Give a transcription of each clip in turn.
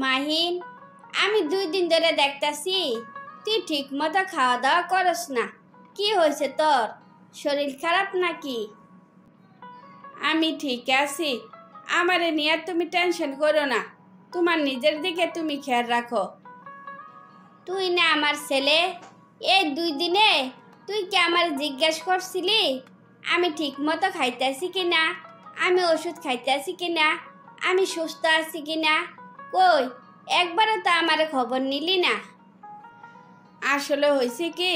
মাহিন, আমি 2 দিন ধরে দেখতাছি তুই ঠিক মতো খাওয়া দাওয়া করস না। কি হয়েছে তোর? শরীর খারাপ নাকি? আমি ঠিক আছি, আমারে নিয়ে তুমি টেনশন করো না। তোমার নিজের দিকে তুমি খেয়াল রাখো। তুই না আমার ছেলে, এই 2 দিনে তুই কি আমার জিজ্ঞেস করছিলি আমি ঠিক মতো খাইতেছি কিনা, আমি ওষুধ খাইতেছি কিনা, আমি সুস্থ আছি কিনা? কই, একবারও তো আমার খবর নিলি না। আসলে হয়েছে কি,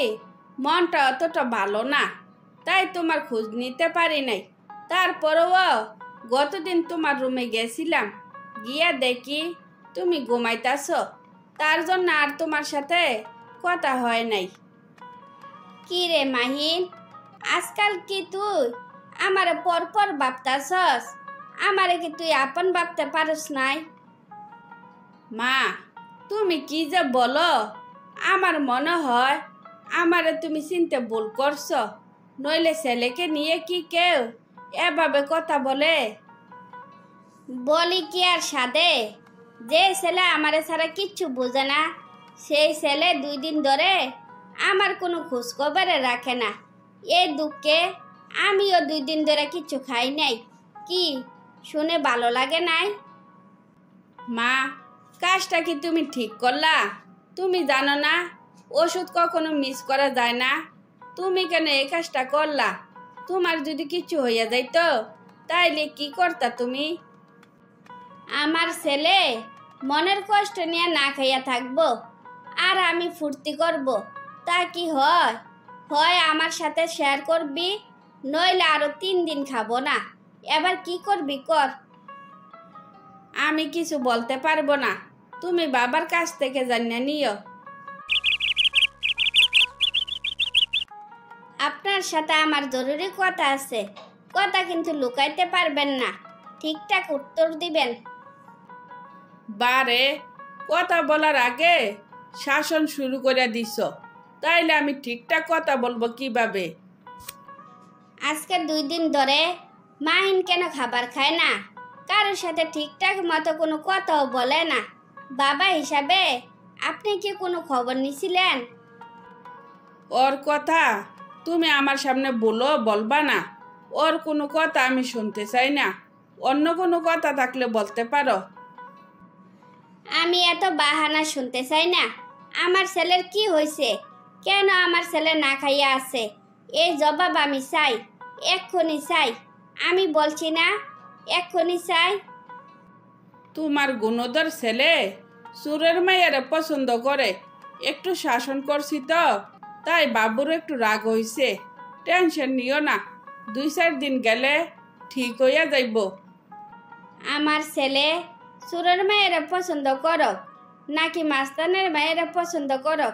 মনটা অতটা ভালো না, তাই তোমার খোঁজ নিতে পারি নাই। তারপরেও গতদিন তোমার রুমে গেছিলাম, গিয়া দেখি তুমি ঘুমাইতেছ, তার জন্য আর তোমার সাথে কথা হয় নাই। কি রে মাহিন, আজকাল কি তুই আমারে পরপর ভাবতাছস? আমারে কি তুই আপন ভাবতে পারস নাই? মা, তুমি কি যে বলো, আমার মনে হয় আমারে তুমি চিনতে ভুল করছো। নইলে ছেলেকে নিয়ে কি কেউ এভাবে কথা বলে? বলি কি আর সাধে? যে ছেলে আমারে ছাড়া কিচ্ছু বোঝে না, সেই ছেলে 2 দিন ধরে আমার কোনো খোঁজ খবরে রাখে না। এই দুঃখে আমিও 2 দিন ধরে কিচ্ছু খাই নাই। কি শুনে ভালো লাগে নাই? মা, কাজটা কি তুমি ঠিক করলা? তুমি জানো না ওষুধ কখনো মিস করা যায় না। তুমি কেন এই কাজটা করলা? তোমার যদি কিছু হইয়া যাইতো তাইলে কি করতা তুমি? আমার ছেলে মনের কষ্ট নিয়ে না খাইয়া থাকবো আর আমি ফুর্তি করব, তা কি হয়? হয় আমার সাথে শেয়ার করবি, নইলে আরো 3 দিন খাবো না। এবার কি করবি কর। আমি কিছু বলতে পারবো না, তুমি বাবার কাছ থেকে জানিয়ে নিও। আপনার সাথে আমার জরুরি কথা আছে, কথা কিন্তু লুকাইতে পারবেন না, ঠিকঠাক উত্তর দিবেন। বারে, কথা বলার আগে শাসন শুরু করে দিছ, তাইলে আমি ঠিকঠাক কথা বলবো কিভাবে? আজকে 2 দিন ধরে মাহিন কেন খাবার খায় না, কারোর সাথে ঠিকঠাক মতো কোনো কথাও বলে না। বাবা হিসাবে আপনি কি কোনো খবর নিছিলেন? ওর কথা তুমি আমার সামনে বলবা না। ওর কোনো কথা আমি শুনতে চাই না, অন্য কোনো কথা থাকলে বলতে পারো। আমি এত বাহানা শুনতে চাই না। আমার ছেলের কি হয়েছে? কেন আমার ছেলে না খাইয়া আছে? এই জবাব আমি চাই, এক্ষুনি চাই। আমি বলছি না, এক্ষুনি চাই। তোমার গুণধর ছেলে সুরের মাইয়ারে পছন্দ করে, একটু শাসন করছি তো, তাই বাবুর একটু রাগ হইছে। টেনশন নিও না, 2-4 দিন গেলে ঠিক হইয়া যাইব। আমার ছেলে সুরের মায়েরা পছন্দ করক নাকি মাস্তানের মায়েরা পছন্দ করক,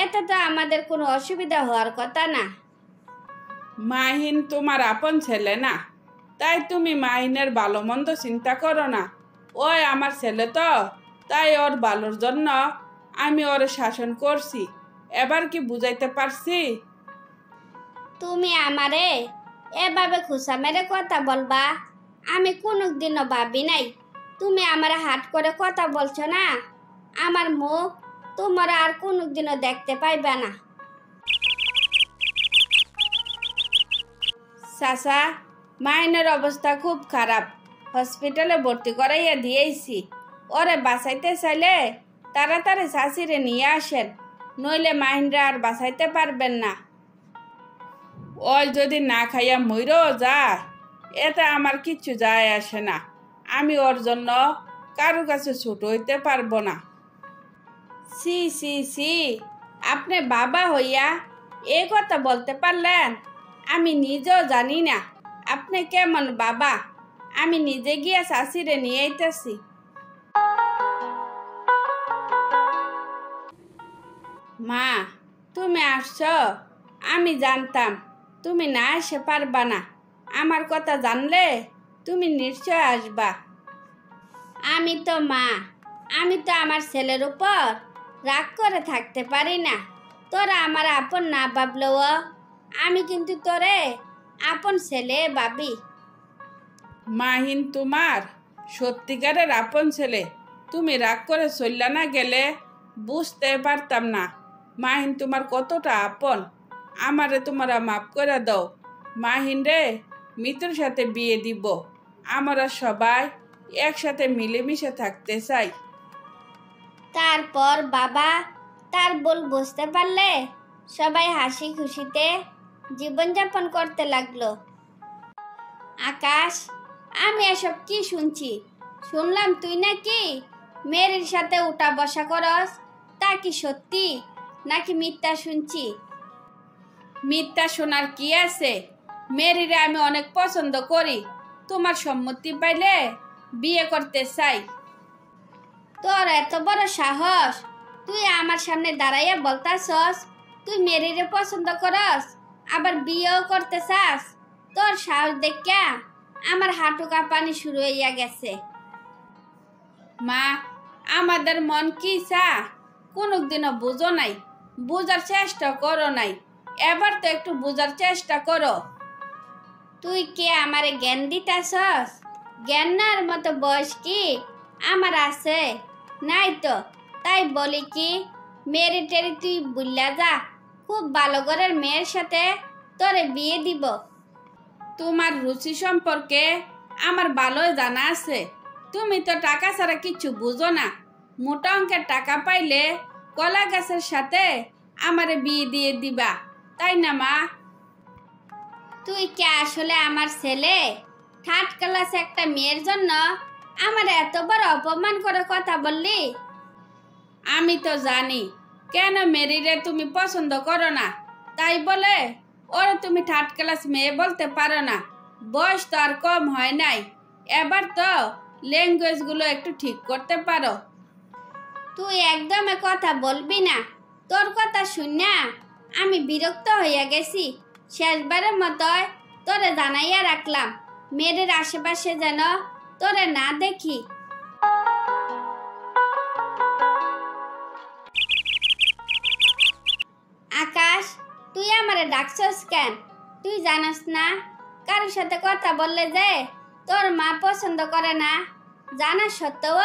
এতে তো আমাদের কোনো অসুবিধা হওয়ার কথা না। মাহিন তোমার আপন ছেলে না, তাই তুমি মাহিনের ভালো মন্দ চিন্তা করো না। ওই আমার ছেলে তো, তাই ওর ভালোর জন্য আমি ওর শাসন করছি। এবার কি বুঝাইতে পারছি? তুমি আমারে এভাবে খুশা মেরে কথা বলবা আমি কোনোদিনও ভাবি নাই। তুমি আমার হাট করে কথা বলছো না, আমার মুখ তোমার আর কোনোদিনও দেখতে পাইবে না। চাচা, মাইনের অবস্থা খুব খারাপ, হসপিটালে ভর্তি করাইয়া দিয়েছি। ওরে বাঁচাইতে চাইলে তাড়াতাড়ি চাচিরে নিয়ে আসেন, নইলে মাহিনরা আর বাঁচাইতে পারবেন না। ওই যদি না খাইয়া মইরও যায়, এতে আমার কিচ্ছু যায় আসে না। আমি ওর জন্য কারো কাছে ছোট হইতে পারবো না। সি সি সি, আপনি বাবা হইয়া এ কথা বলতে পারলেন? আমি নিজেও জানি না আপনি কেমন বাবা। আমি নিজে গিয়া শাশিরে নিয়ে আইতেছি। মা, তুমি আসছো, আমি জানতাম তুমি না এসে পারবা না। আমার কথা জানলে তুমি নিশ্চয় আসবা। আমি তো মা, আমি তো আমার ছেলের উপর রাগ করে থাকতে পারি না। তোরা আমার আপন না ভাবলেও আমি কিন্তু তোরে আপন ছেলে ভাবি। মাহিন তোমার সত্যিকারের আপন ছেলে, তুমি রাগ করে চললা না গেলে বুঝতে পারতাম না মাহিন তোমার কতটা আপন। আমারে তোমরা মাফ করে দাও। মাহিন রে মিতুর সাথে বিয়ে দিব। আমরা সবাই একসাথে মিলেমিশে থাকতে চাই। তারপর বাবা তার ভুল বুঝতে পারলে সবাই হাসি খুশিতে জীবনযাপন করতে লাগলো। আকাশ, আমি এসব কি শুনছি? শুনলাম তুই নাকি মেরির সাথে উঠা বসা করস। তা কি সত্যি নাকি মিথ্যা শুনছি? মিথ্যা শোনার কি আছে? মেরিরে আমি অনেক পছন্দ করি। তোমার সম্মতি পাইলে বিয়ে করতে চাই। তোর এত বড় সাহস, তুই আমার সামনে দাঁড়াইয়া বলতাছস তুই মেরিরে পছন্দ করস, আবার বিয়েও করতে চাস? তোর সাহস দেখা আমার হাঁটু কাঁপানি শুরু হইয়া গেছে। মা, আমাদের মন কি চা কোনোদিনও বুঝো নাই, বুঝার চেষ্টা করো নাই। এবার তো একটু বুঝার চেষ্টা করো। তুই কে আমারে জ্ঞান দিতাছস? জ্ঞান নেওয়ার মতো বয়স কি আমার আছে? নাই তো। তাই বলি কি, মেরি টেরি তুই বুল্লা যা, খুব ভালো ঘরের মেয়ের সাথে তোরে বিয়ে দিব। তোমার রুচি সম্পর্কে আমার ভালোই জানা আছে। তুমি তো টাকা ছাড়া কিছু বুঝো না। মোটা অঙ্কের টাকা পাইলে কলা গাছের সাথে আমারে বিয়ে দিয়ে দিবা, তাই না মা? তুই কি আসলে আমার ছেলে? থার্ড ক্লাস একটা মেয়ের জন্য আমার এত বড় অপমান করে কথা বললি? আমি তো জানি কেন মেরিরে তুমি পছন্দ করো না। তাই বলে ওরে তুমি থার্ড ক্লাস মেয়ে বলতে পারো না। বয়স তো আর কম হয় নাই। এবার তো ল্যাঙ্গুয়েজগুলো একটু ঠিক করতে পারো। তুই একদম কথা বলবি না। তোর কথা শুনে আমি বিরক্ত হইয়া গেছি। শেষবারের মতো তোরে জানাইয়া রাখলাম, মেয়ের আশেপাশে যেন তোরে না দেখি। আকাশ, তুই আমারে ডাকছস কেন? তুই জানাস না কারোর সাথে কথা বললে যে তোর মা পছন্দ করে না? জানা সত্ত্বেও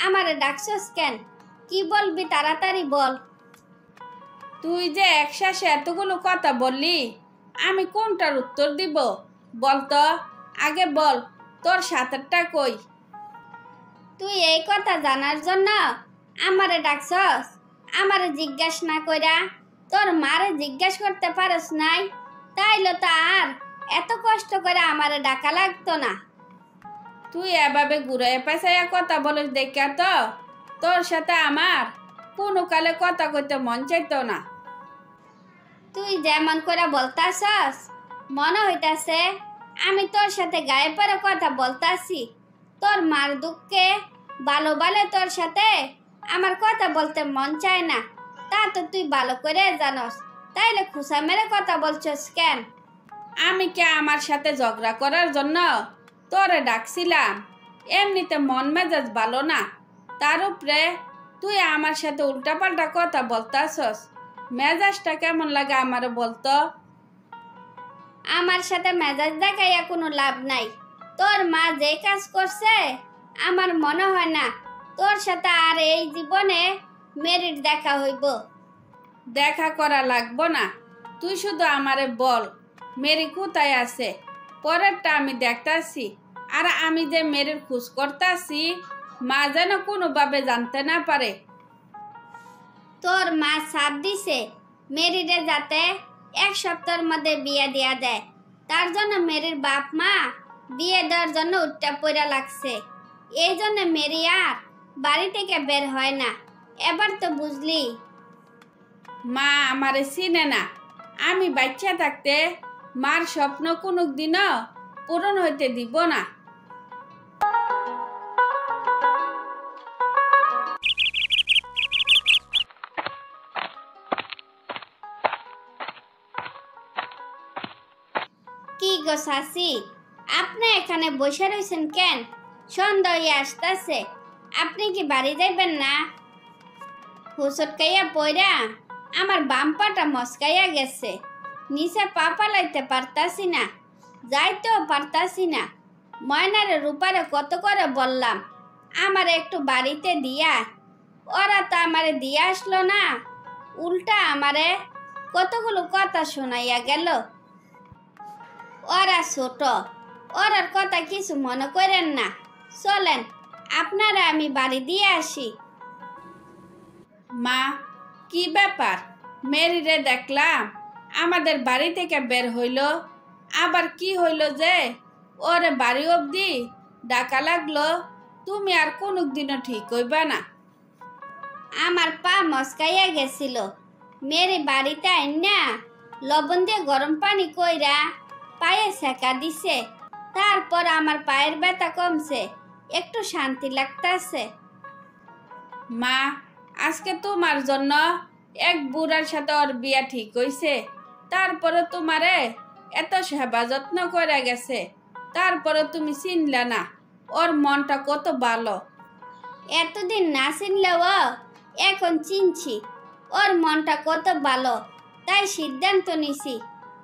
আমারে ডাকছস কেন? কি বলবি তাড়াতাড়ি বল। তুই যে একসাথে এতগুলো কথা বললি, আমি কোনটার উত্তর দিব বলতো? আগে বল, তোর সাঁতারটা কই? তুই এই কথা জানার জন্য আমারে ডাকছস? আমারে জিজ্ঞাস না কইরা তোর মারে জিজ্ঞাস করতে পারস নাই? তাইলে তো আর এত কষ্ট করে আমারে ডাকা লাগতো না। তুই এভাবে ঘুরে পেঁচাইয়া কথা বলিস দেখা তো তোর সাথে আমার কোনো কালে কথা কইতে মন চাইতো না। তুই যেমন করে বলতাছস মনে হইতাছে আমি তোর সাথে গায়ে পড়ে কথা বলতাছি। তোর মার দুঃখে ভালো ভালো তোর সাথে আমার কথা বলতে মন চায় না, তা তো তুই ভালো করে জানস। তাইলে খুশা মেরে কথা বলছস কেন? আমি কে আমার সাথে ঝগড়া করার জন্য তোরে ডাকছিলাম? এমনিতে মন মেজাজ ভালো না, তার উপরে তুই আমার সাথে উল্টাপাল্টা কথা বলতাছস। মেজাজটা কেমন লাগে আমার বলতো? আমার সাথে মেজাজ দেখাইয়া কোনো লাভ নাই। তোর মা যে কাজ করছে আমার মনে হয় না তোর সাথে আর এই জীবনে মেরিট দেখা হইব। দেখা করা লাগবো না, তুই শুধু আমারে বল মেরি কোথায় আছে। পরেরটা আমি দেখতাছি। আর আমি যে মেরির খোঁজ করতাছি মা যেন কোনোভাবে জানতে না পারে। তোর মা সাথ দিছে মেরিরে যাতে 1 সপ্তাহের মধ্যে বিয়ে দেয়া দেয়। তার জন্য মেরির বাপ মা বিয়ে দেওয়ার জন্য উঠটা পড়া লাগছে। এই জন্য মেরি আর বাড়ি থেকে বের হয় না। এবার তো বুঝলি? মা আমারে চিনে না। আমি বাচ্চা থাকতে মার স্বপ্ন কোনোদিনও পূরণ হইতে দিব না। কি গো শাশি, আপনি এখানে বসে রয়েছেন কেন? সন্ধ্যা হয়ে আসতেছে, আপনি কি বাড়ি যাইবেন না? হুসটকাইয়া পইরা আমার বাম পাটা মস্কাইয়া গেছে। নিচে পা পালাইতে পারতাছি না, যাইতেও পারতাছি না। ময়নারে রূপারে কত করে বললাম আমার একটু বাড়িতে দিয়া। ওরা তো আমারে দিয়ে আসলো না, উল্টা আমারে কতগুলো কথা শোনাইয়া গেল। ওরা ছোট, ওরার কথা কিছু মনে করেন না, চলেন আপনারা আমি বাড়ি দিয়ে আসি। মা, কি ব্যাপার? মেরিরে দেখলাম আমাদের বাড়ি থেকে বের হইল, আবার কি হইল যে ওরে বাড়ি অবধি ডাকা লাগলো? তুমি আর কোনোদিনও ঠিক হইবা না। আমার পা মস্কাইয়া গেছিল, মেরে বাড়িতে আইনা লবণ দিয়ে গরম পানি কইরা পায়ে সেকা দিছে। তারপর আমার পায়ের ব্যথা কমছে, একটু শান্তি লাগতাছে। মা, আজকে তোমার জন্য এক বুড়ার সাথে ওর বিয়া ঠিক হইছে, তারপরে তোমারে এত সেবা যত্ন করে গেছে, তারপরে তুমি চিনলে না ওর মনটা কত ভালো। এতদিন না চিনলেও এখন চিনছি ওর মনটা কত ভালো, তাই সিদ্ধান্ত নিছি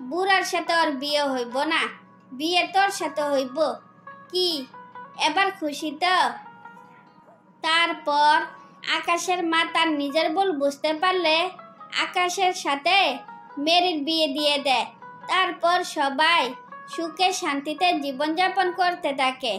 বুড়ার সাথে ওর বিয়ে হইব না, বিয়ে তোর সাথে হইব। কি এবার খুশি তো? তারপর আকাশের মা তার নিজের ভুল বুঝতে পারলে আকাশের সাথে মেরির বিয়ে দিয়ে দেয়। তারপর সবাই সুখে শান্তিতে জীবনযাপন করতে থাকে।